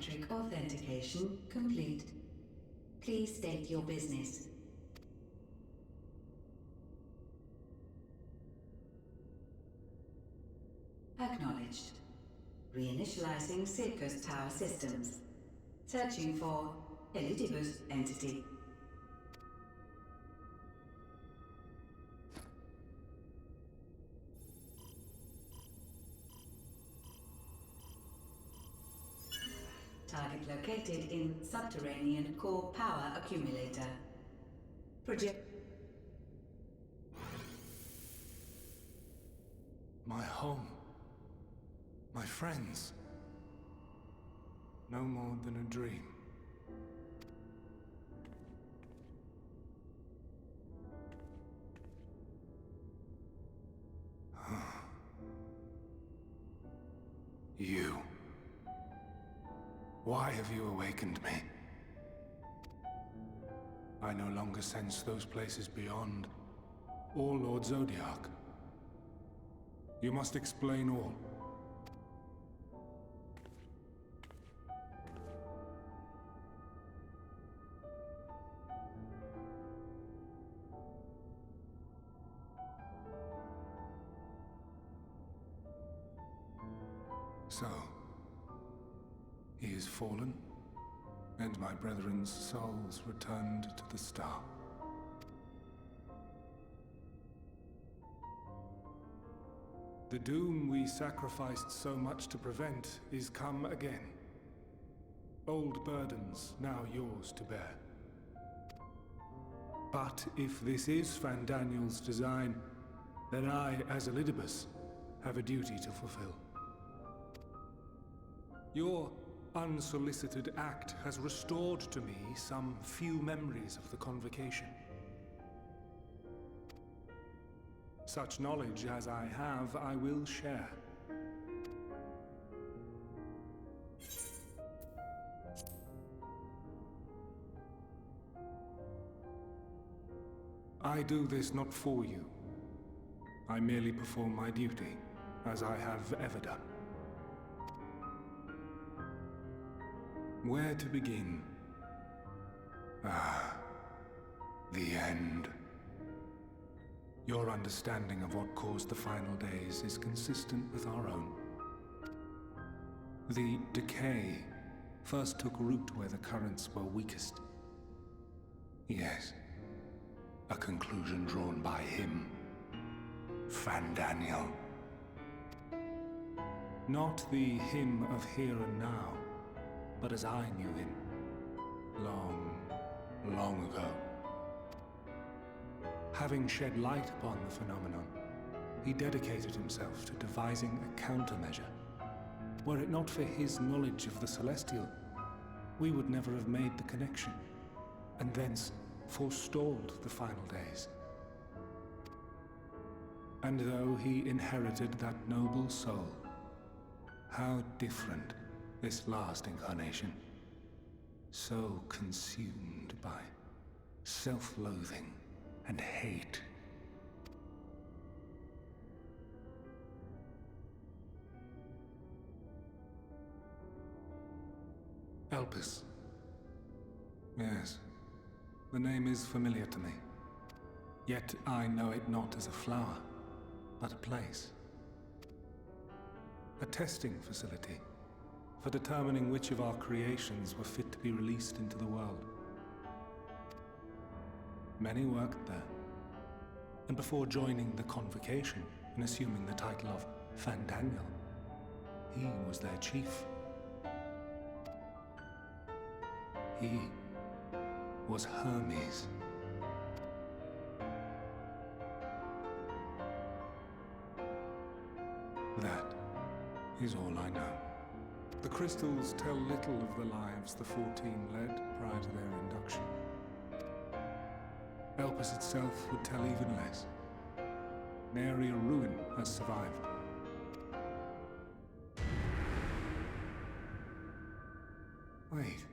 biometric authentication complete. Please state your business. Acknowledged. Reinitializing Circus Tower systems. Searching for Elpis entity. Target located in subterranean core power accumulator. Project. My home. My friends. No more than a dream. You. Why have you awakened me? I no longer sense those places beyond, or Lord Zodiac. You must explain all. So, he is fallen, and my brethren's souls returned to the star. The doom we sacrificed so much to prevent is come again. Old burdens now yours to bear. But if this is Fandaniel's design, then I, as Elpis, have a duty to fulfill. Your unsolicited act has restored to me some few memories of the convocation. Such knowledge as I have, I will share. I do this not for you. I merely perform my duty, as I have ever done. Where to begin? Ah, the end. Your understanding of what caused the final days is consistent with our own. The decay first took root where the currents were weakest. Yes, a conclusion drawn by him, Fandaniel. Not the him of here and now, but as I knew him, long, long ago. Having shed light upon the phenomenon, he dedicated himself to devising a countermeasure. Were it not for his knowledge of the Celestial, we would never have made the connection, and thence forestalled the final days. And though he inherited that noble soul, how different this last incarnation, so consumed by self-loathing and hate. Elpis. Yes, the name is familiar to me. Yet I know it not as a flower, but a place. A testing facility for determining which of our creations were fit to be released into the world. Many worked there, and before joining the convocation and assuming the title of Fandaniel, he was their chief. He was Hermes. That is all I know. The crystals tell little of the lives the 14 led prior to their induction. Elpis itself would tell even less. Nary a ruin has survived. Wait.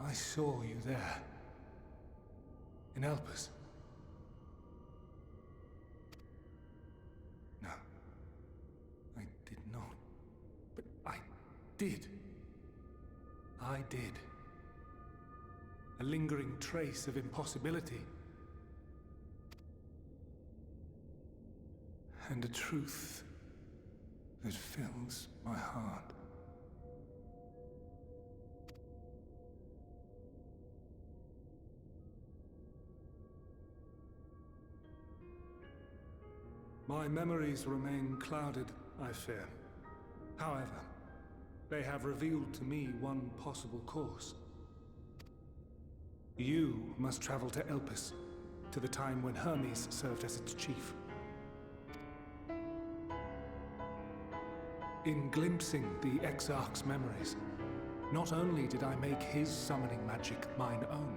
I saw you there. In Elpis. No. I did not. But I did. I did. A lingering trace of impossibility. And a truth that fills my heart. My memories remain clouded, I fear. However, they have revealed to me one possible course. You must travel to Elpis, to the time when Hermes served as its chief. In glimpsing the Exarch's memories, not only did I make his summoning magic mine own,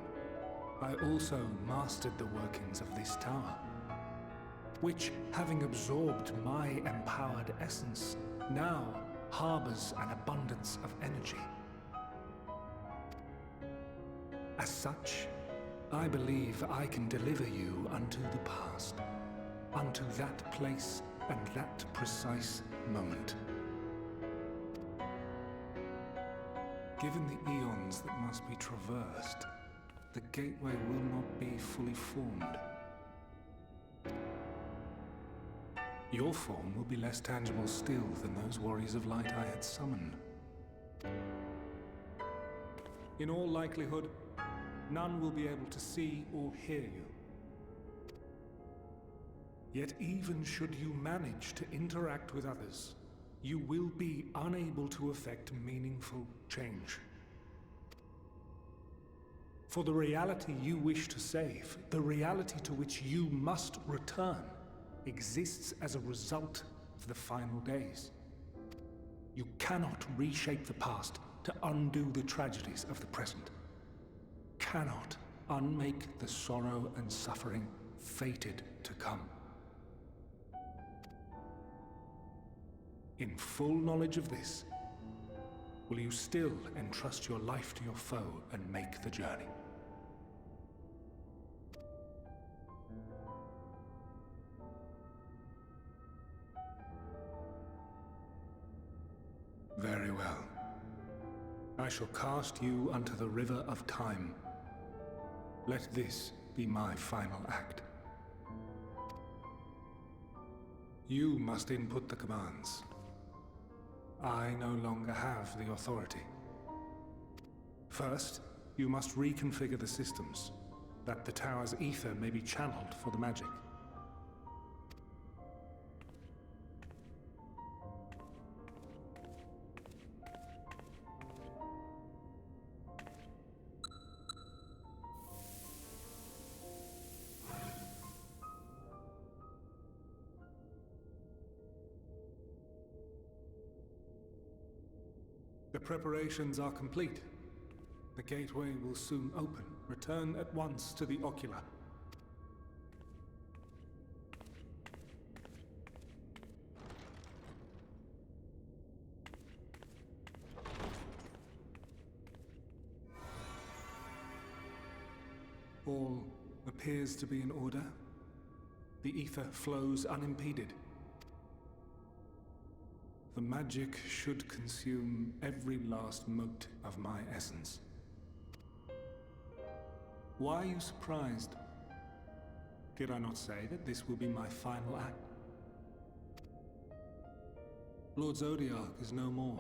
I also mastered the workings of this tower, which, having absorbed my empowered essence, now harbors an abundance of energy. As such, I believe I can deliver you unto the past, unto that place and that precise moment. Given the eons that must be traversed, the gateway will not be fully formed. Your form will be less tangible still than those warriors of light I had summoned. In all likelihood, none will be able to see or hear you. Yet even should you manage to interact with others, you will be unable to effect meaningful change. For the reality you wish to save, the reality to which you must return, exists as a result of the final days. You cannot reshape the past to undo the tragedies of the present. Cannot unmake the sorrow and suffering fated to come. In full knowledge of this, will you still entrust your life to your foe and make the journey? Very well. I shall cast you unto the river of time. Let this be my final act. You must input the commands. I no longer have the authority. First, you must reconfigure the systems, that the tower's ether may be channeled for the magic. The preparations are complete. The gateway will soon open. Return at once to the ocular. All appears to be in order. The ether flows unimpeded. The magic should consume every last mote of my essence. Why are you surprised? Did I not say that this will be my final act? Lord Zodiac is no more.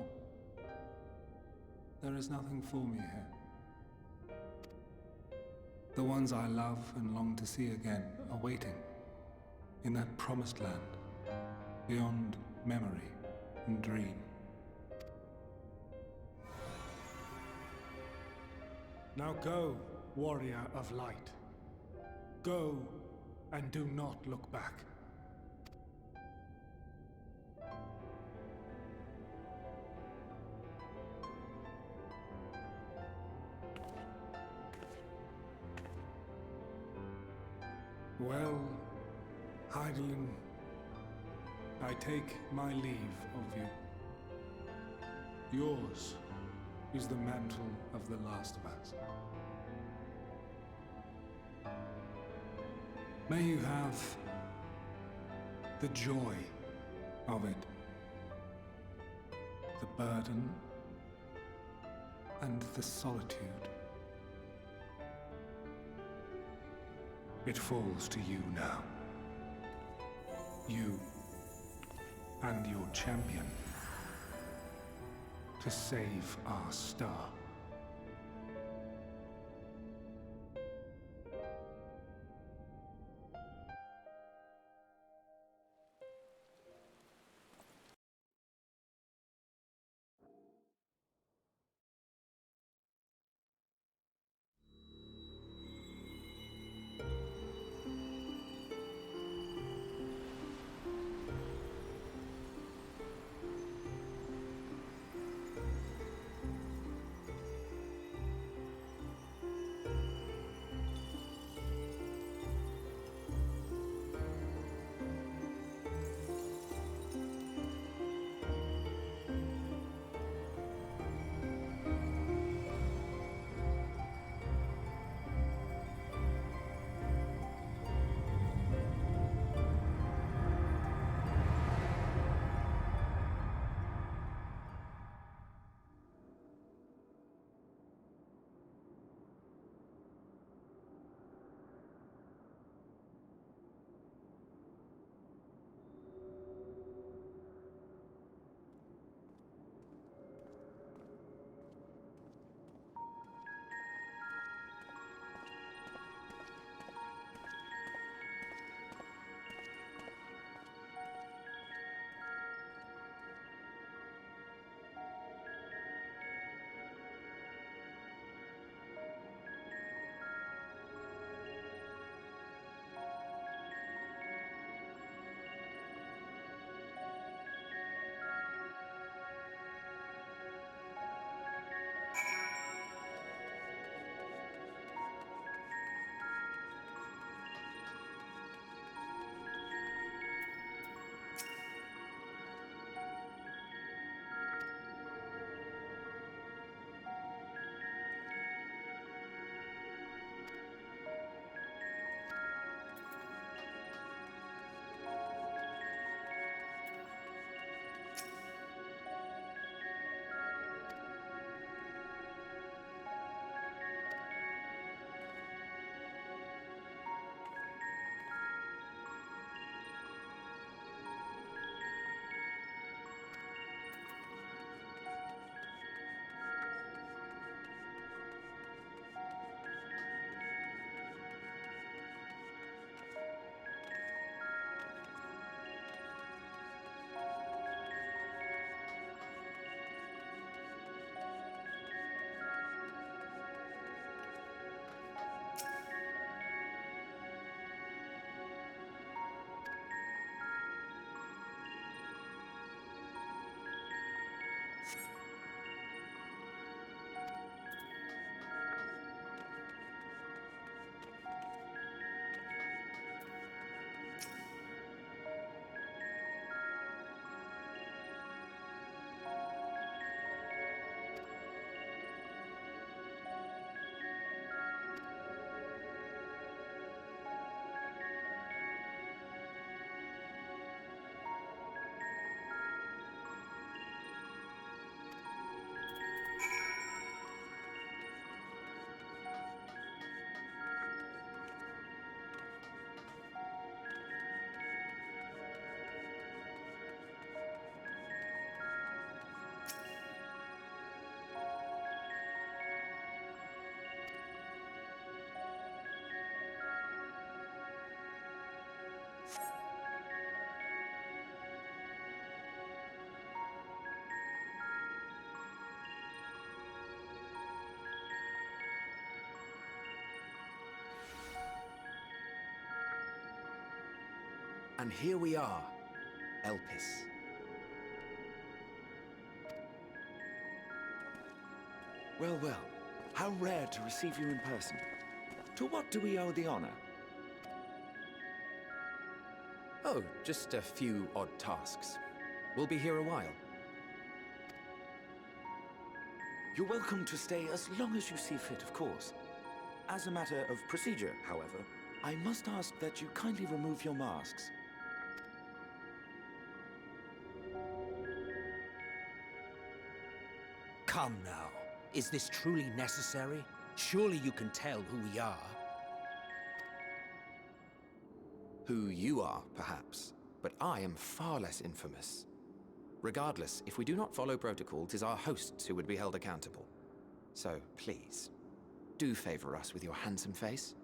There is nothing for me here. The ones I love and long to see again are waiting in that promised land, beyond memory and dream. Now go, warrior of light. Go, and do not look back. Well, Heidelin, I take my leave of you. Yours is the mantle of the last of us. May you have the joy of it, the burden and the solitude. It falls to you now. You and your champion to save our star. And here we are, Elpis. Well, well, how rare to receive you in person. To what do we owe the honor? Oh, just a few odd tasks. We'll be here a while. You're welcome to stay as long as you see fit, of course. As a matter of procedure, however, I must ask that you kindly remove your masks. Come now. Is this truly necessary? Surely you can tell who we are. Who you are, perhaps, but I am far less infamous. Regardless, if we do not follow protocol, 'tis our hosts who would be held accountable. So, please, do favor us with your handsome face.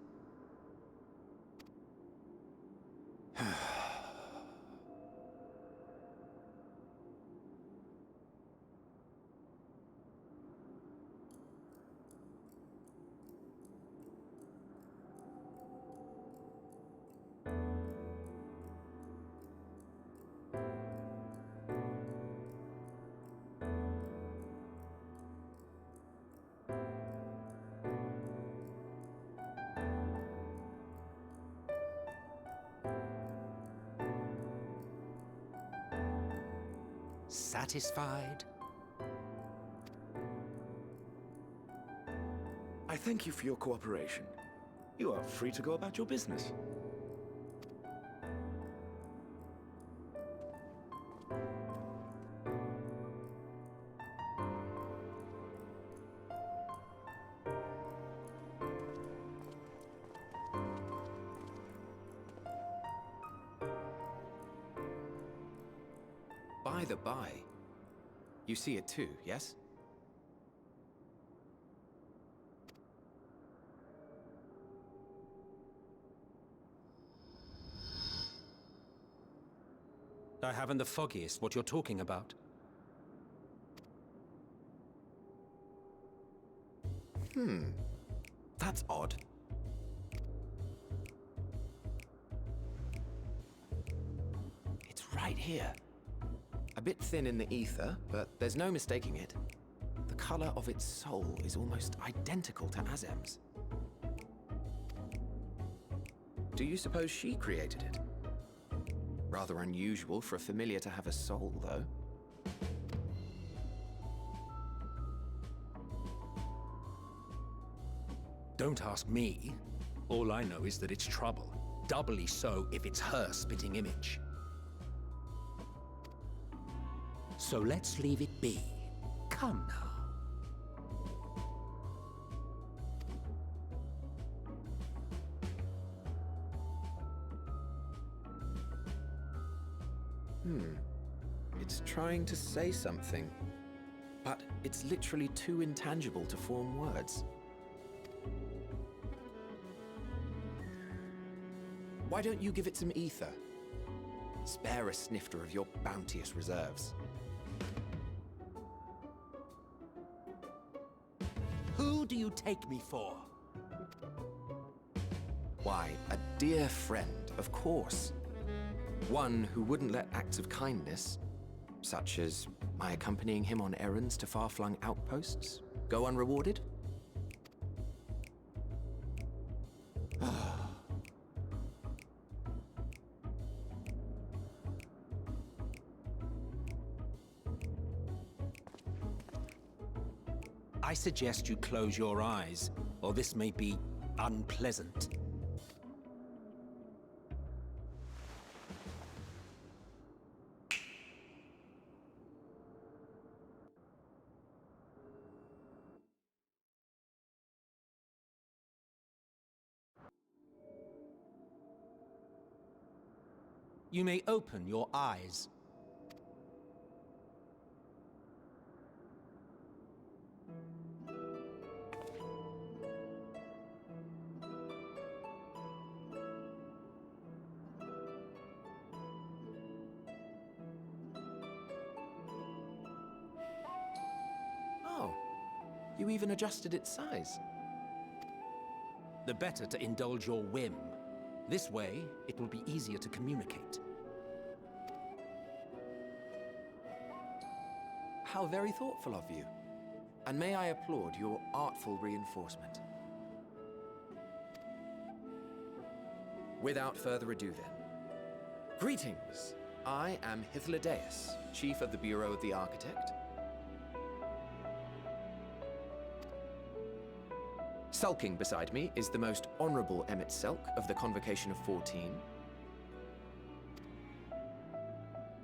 Satisfied? I thank you for your cooperation. You are free to go about your business. By the by, you see it too, yes? I haven't the foggiest what you're talking about. That's odd. It's right here. A bit thin in the ether, but there's no mistaking it. The color of its soul is almost identical to Azem's. Do you suppose she created it? Rather unusual for a familiar to have a soul, though. Don't ask me. All I know is that it's trouble. Doubly so if it's her spitting image. So let's leave it be. Come now. It's trying to say something, but it's literally too intangible to form words. Why don't you give it some ether? Spare a snifter of your bounteous reserves. Who do you take me for? Why, a dear friend, of course. One who wouldn't let acts of kindness, such as my accompanying him on errands to far-flung outposts, go unrewarded? I suggest you close your eyes, or this may be unpleasant. You may open your eyes. Oh, you even adjusted its size. The better to indulge your whim. This way, it will be easier to communicate. How very thoughtful of you. And may I applaud your artful reinforcement. Without further ado then. Greetings! I am Hythlodaeus, Chief of the Bureau of the Architect. Sulking beside me is the most honorable Emmett Selk of the Convocation of 14.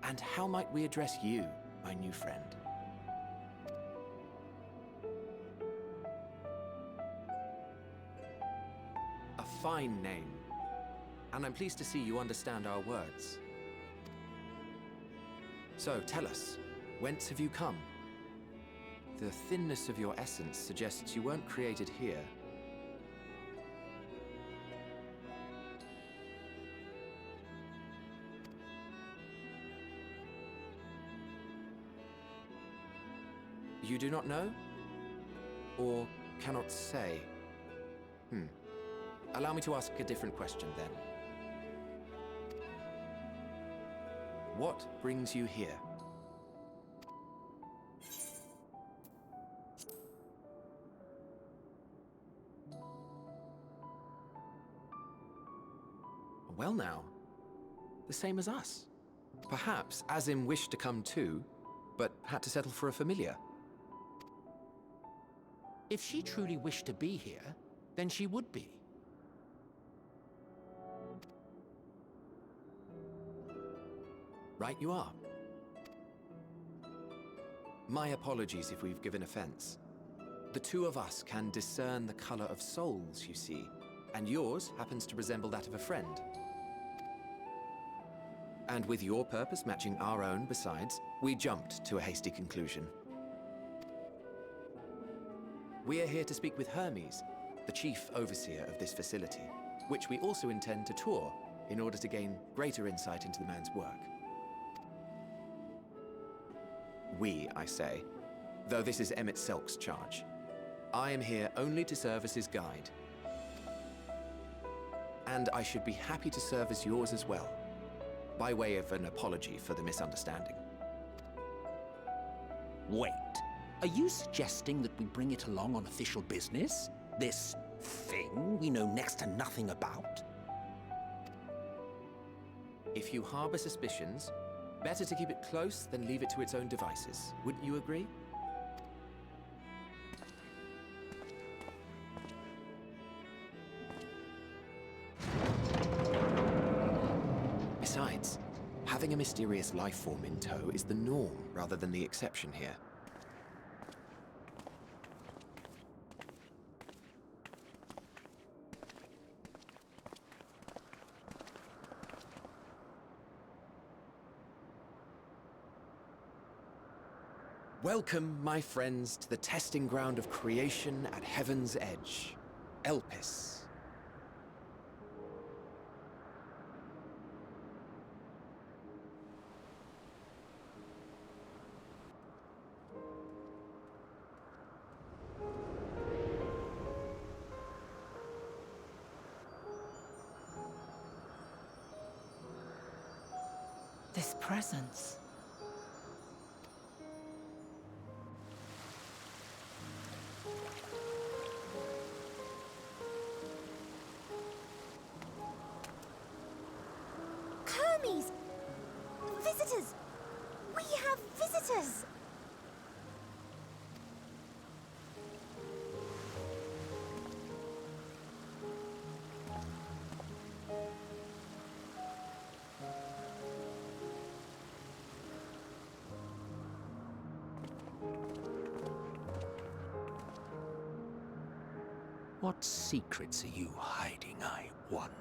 And how might we address you, my new friend? fine name. And I'm pleased to see you understand our words. So, tell us, whence have you come? The thinness of your essence suggests you weren't created here. You do not know? Or cannot say? Allow me to ask a different question then. What brings you here? Well now, the same as us. Perhaps Azim wished to come too, but had to settle for a familiar. If she truly wished to be here, then she would be. Right you are. My apologies if we've given offense. The two of us can discern the color of souls, you see, and yours happens to resemble that of a friend. And with your purpose matching our own besides, we jumped to a hasty conclusion. We are here to speak with Hermes, the chief overseer of this facility, which we also intend to tour in order to gain greater insight into the man's work. We, I say, though this is Emmett Selk's charge. I am here only to serve as his guide. And I should be happy to serve as yours as well, by way of an apology for the misunderstanding. Wait, are you suggesting that we bring it along on official business? This thing we know next to nothing about? If you harbor suspicions, better to keep it close than leave it to its own devices. Wouldn't you agree? Besides, having a mysterious life form in tow is the norm rather than the exception here. Welcome, my friends, to the testing ground of creation at Heaven's Edge, Elpis. This presence. Hermes! Visitors! We have visitors! What secrets are you hiding, I wonder?